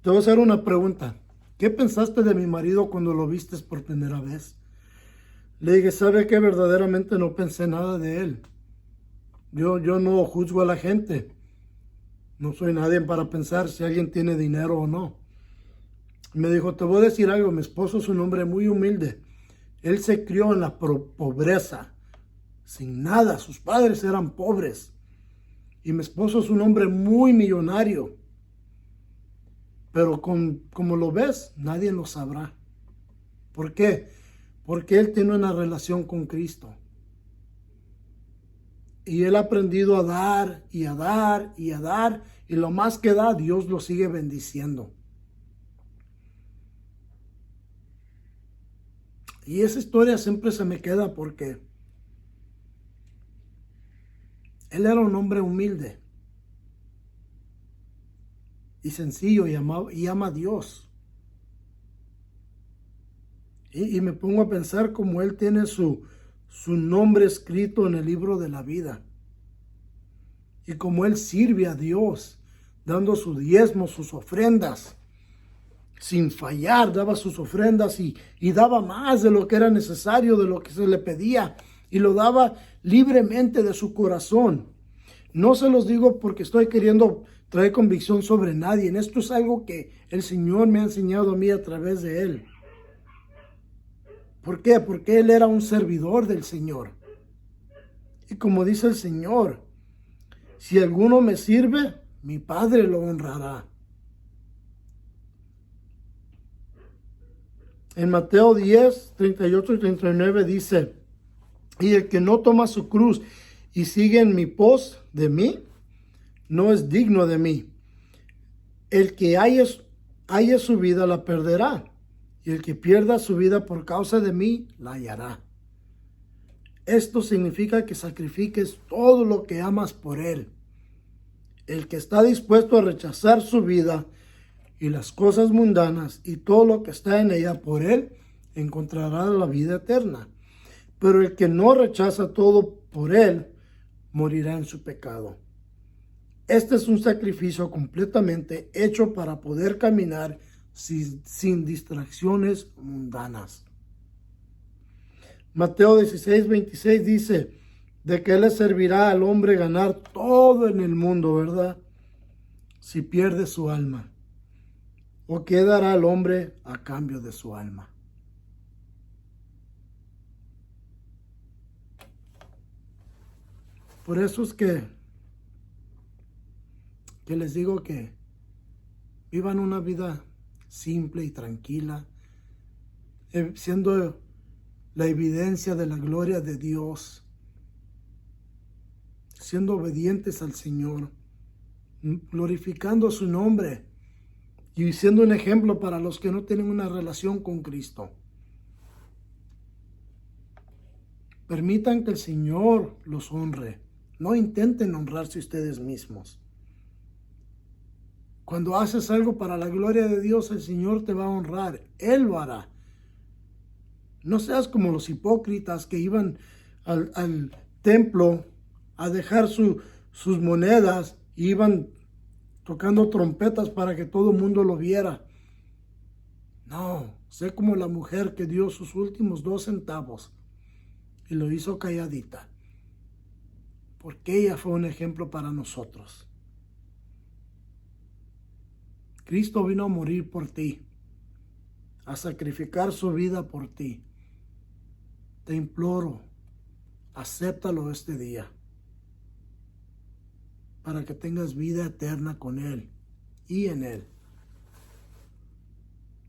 te voy a hacer una pregunta. ¿Qué pensaste de mi marido cuando lo vistes por primera vez? Le dije, ¿sabe qué? Verdaderamente no pensé nada de él. Yo no juzgo a la gente. No soy nadie para pensar si alguien tiene dinero o no. Me dijo, te voy a decir algo, mi esposo es un hombre muy humilde. Él se crió en la pobreza, sin nada. Sus padres eran pobres. Y mi esposo es un hombre muy millonario. Pero como lo ves, nadie lo sabrá. ¿Por qué? Porque él tiene una relación con Cristo. Y él ha aprendido a dar y a dar y a dar. Y lo más que da, Dios lo sigue bendiciendo. Y esa historia siempre se me queda porque él era un hombre humilde y sencillo y ama a Dios. Y me pongo a pensar cómo él tiene su nombre escrito en el libro de la vida. Y cómo él sirve a Dios, dando sus diezmos, sus ofrendas. Sin fallar, daba sus ofrendas y daba más de lo que era necesario, de lo que se le pedía. Y lo daba libremente de su corazón. No se los digo porque estoy queriendo traer convicción sobre nadie. Esto es algo que el Señor me ha enseñado a mí a través de él. ¿Por qué? Porque él era un servidor del Señor. Y como dice el Señor, si alguno me sirve, mi Padre lo honrará. En Mateo 10, 38 y 39 dice, y el que no toma su cruz y sigue en mi pos de mí, no es digno de mí. El que haya su vida la perderá, y el que pierda su vida por causa de mí, la hallará. Esto significa que sacrifiques todo lo que amas por él. El que está dispuesto a rechazar su vida y las cosas mundanas y todo lo que está en ella por él, encontrará la vida eterna. Pero el que no rechaza todo por él, morirá en su pecado. Este es un sacrificio completamente hecho para poder caminar sin distracciones mundanas. Mateo 16, 26 dice, de qué le servirá al hombre ganar todo en el mundo, ¿verdad? Si pierde su alma. ¿O qué dará al hombre a cambio de su alma? Por eso es que les digo que vivan una vida simple y tranquila, siendo la evidencia de la gloria de Dios, siendo obedientes al Señor, glorificando su nombre y siendo un ejemplo para los que no tienen una relación con Cristo. Permitan que el Señor los honre. No intenten honrarse ustedes mismos. Cuando haces algo para la gloria de Dios, el Señor te va a honrar. Él lo hará. No seas como los hipócritas que iban al templo a dejar sus monedas y iban tocando trompetas para que todo el mundo lo viera. No, sé como la mujer que dio sus últimos 2 centavos y lo hizo calladita, porque ella fue un ejemplo para nosotros. Cristo vino a morir por ti, a sacrificar su vida por ti. Te imploro, acéptalo este día, para que tengas vida eterna con Él y en Él.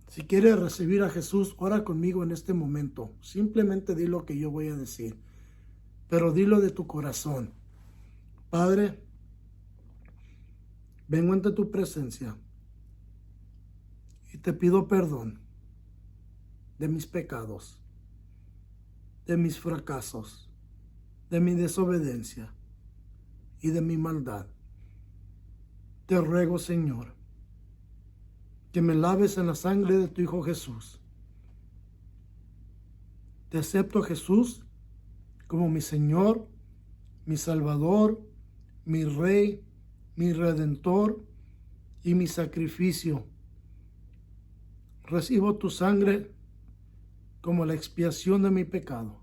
Si quieres recibir a Jesús, ora conmigo en este momento. Simplemente di lo que yo voy a decir, pero dilo de tu corazón. Padre, vengo ante tu presencia y te pido perdón de mis pecados, de mis fracasos, de mi desobediencia y de mi maldad. Te ruego, Señor, que me laves en la sangre de tu Hijo Jesús. Te acepto, Jesús, como mi Señor, mi Salvador, mi Rey, mi Redentor y mi sacrificio. Recibo tu sangre como la expiación de mi pecado.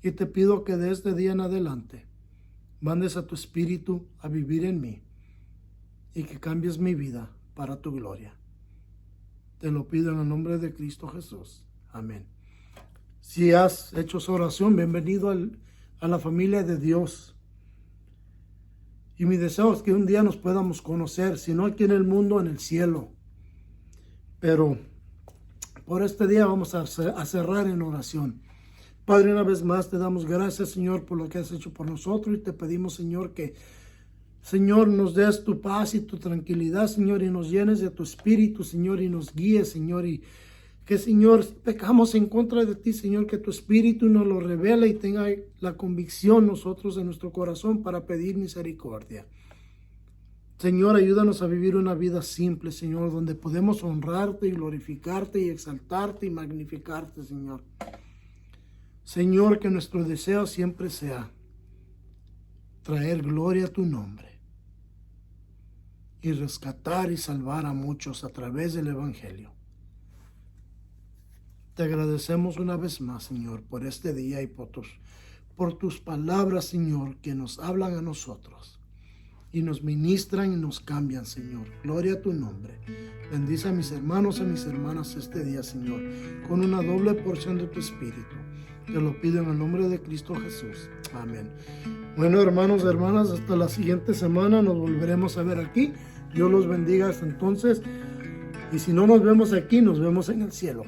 Y te pido que desde este día en adelante mandes a tu Espíritu a vivir en mí y que cambies mi vida para tu gloria. Te lo pido en el nombre de Cristo Jesús. Amén. Si has hecho esa oración, bienvenido a la familia de Dios. Y mi deseo es que un día nos podamos conocer, si no aquí en el mundo, en el cielo. Pero por este día vamos a cerrar en oración. Padre, una vez más te damos gracias, Señor, por lo que has hecho por nosotros, y te pedimos, Señor, que Señor, nos des tu paz y tu tranquilidad, Señor, y nos llenes de tu Espíritu, Señor, y nos guíes, Señor, y que, Señor, pecamos en contra de ti, Señor, que tu Espíritu nos lo revele y tenga la convicción nosotros en nuestro corazón para pedir misericordia. Señor, ayúdanos a vivir una vida simple, Señor, donde podemos honrarte y glorificarte y exaltarte y magnificarte, Señor. Señor, que nuestro deseo siempre sea traer gloria a tu nombre y rescatar y salvar a muchos a través del Evangelio. Te agradecemos una vez más, Señor, por este día y por tus palabras, Señor, que nos hablan a nosotros y nos ministran y nos cambian, Señor. Gloria a tu nombre. Bendice a mis hermanos y a mis hermanas este día, Señor, con una doble porción de tu Espíritu. Te lo pido en el nombre de Cristo Jesús. Amén. Bueno, hermanos y hermanas, hasta la siguiente semana nos volveremos a ver aquí. Dios los bendiga hasta entonces. Y si no nos vemos aquí, nos vemos en el cielo.